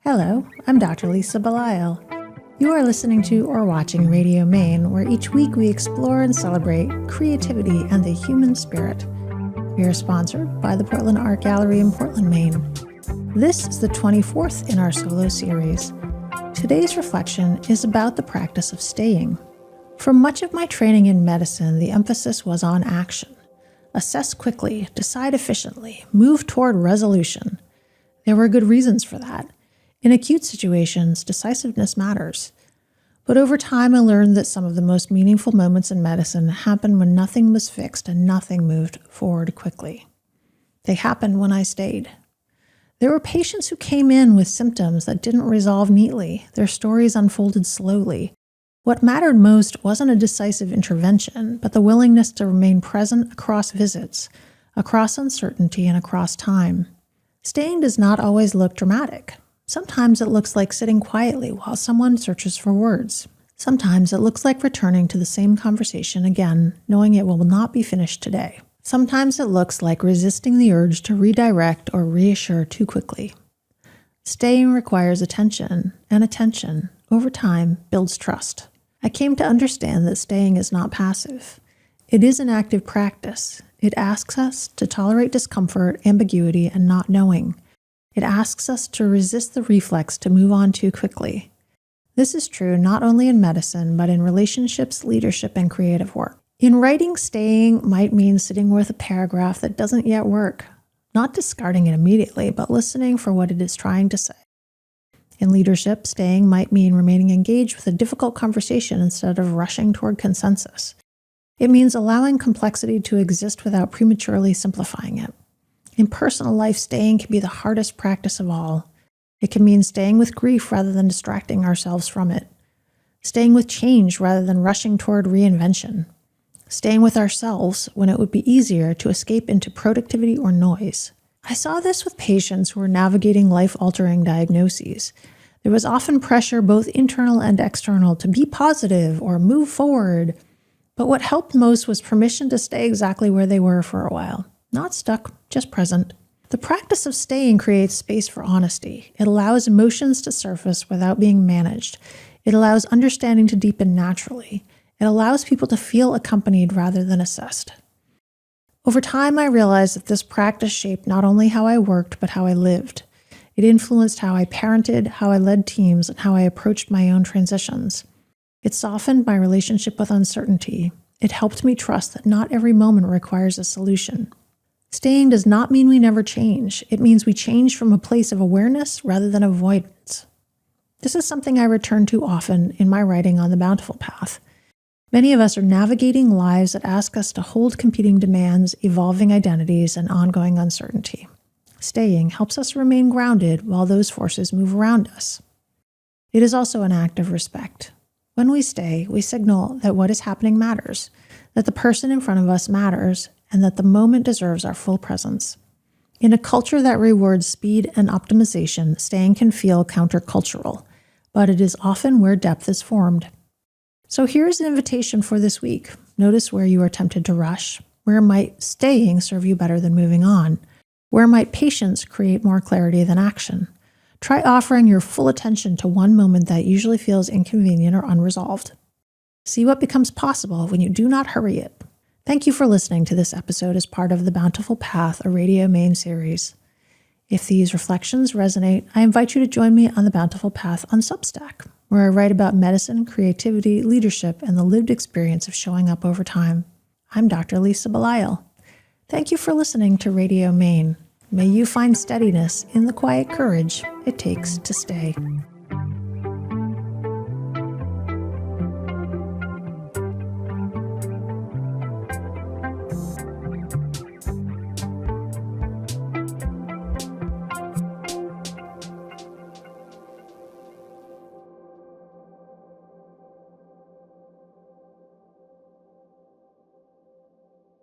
Hello, I'm Dr. Lisa Belisle. You are listening to or watching Radio Maine, where each week we explore and celebrate creativity and the human spirit. We are sponsored by the Portland Art Gallery in Portland, Maine. This is the 24th in our solo series. Today's reflection is about the practice of staying. For much of my training in medicine, the emphasis was on action. Assess quickly, decide efficiently, move toward resolution. There were good reasons for that. In acute situations, decisiveness matters. But over time, I learned that some of the most meaningful moments in medicine happened when nothing was fixed and nothing moved forward quickly. They happened when I stayed. There were patients who came in with symptoms that didn't resolve neatly. Their stories unfolded slowly. What mattered most wasn't a decisive intervention, but the willingness to remain present across visits, across uncertainty, and across time. Staying does not always look dramatic. Sometimes it looks like sitting quietly while someone searches for words. Sometimes it looks like returning to the same conversation again, knowing it will not be finished today. Sometimes it looks like resisting the urge to redirect or reassure too quickly. Staying requires attention, and attention, over time, builds trust. I came to understand that staying is not passive. It is an active practice. It asks us to tolerate discomfort, ambiguity, and not knowing. It asks us to resist the reflex to move on too quickly. This is true not only in medicine, but in relationships, leadership, and creative work. In writing, staying might mean sitting with a paragraph that doesn't yet work, not discarding it immediately, but listening for what it is trying to say. In leadership, staying might mean remaining engaged with a difficult conversation instead of rushing toward consensus. It means allowing complexity to exist without prematurely simplifying it. In personal life, staying can be the hardest practice of all. It can mean staying with grief rather than distracting ourselves from it. Staying with change rather than rushing toward reinvention. Staying with ourselves when it would be easier to escape into productivity or noise. I saw this with patients who were navigating life-altering diagnoses. There was often pressure, both internal and external, to be positive or move forward. But what helped most was permission to stay exactly where they were for a while. Not stuck, just present. The practice of staying creates space for honesty. It allows emotions to surface without being managed. It allows understanding to deepen naturally. It allows people to feel accompanied rather than assessed. Over time, I realized that this practice shaped not only how I worked, but how I lived. It influenced how I parented, how I led teams, and how I approached my own transitions. It softened my relationship with uncertainty. It helped me trust that not every moment requires a solution. Staying does not mean we never change. It means we change from a place of awareness rather than avoidance. This is something I return to often in my writing on the Bountiful Path. Many of us are navigating lives that ask us to hold competing demands, evolving identities, and ongoing uncertainty. Staying helps us remain grounded while those forces move around us. It is also an act of respect. When we stay, we signal that what is happening matters, that the person in front of us matters, and that the moment deserves our full presence. In a culture that rewards speed and optimization, staying can feel countercultural, but it is often where depth is formed. So here's an invitation for this week. Notice where you are tempted to rush. Where might staying serve you better than moving on? Where might patience create more clarity than action? Try offering your full attention to one moment that usually feels inconvenient or unresolved. See what becomes possible when you do not hurry it. Thank you for listening to this episode as part of the Bountiful Path, a Radio Maine series. If these reflections resonate, I invite you to join me on the Bountiful Path on Substack, where I write about medicine, creativity, leadership, and the lived experience of showing up over time. I'm Dr. Lisa Belisle. Thank you for listening to Radio Maine. May you find steadiness in the quiet courage it takes to stay.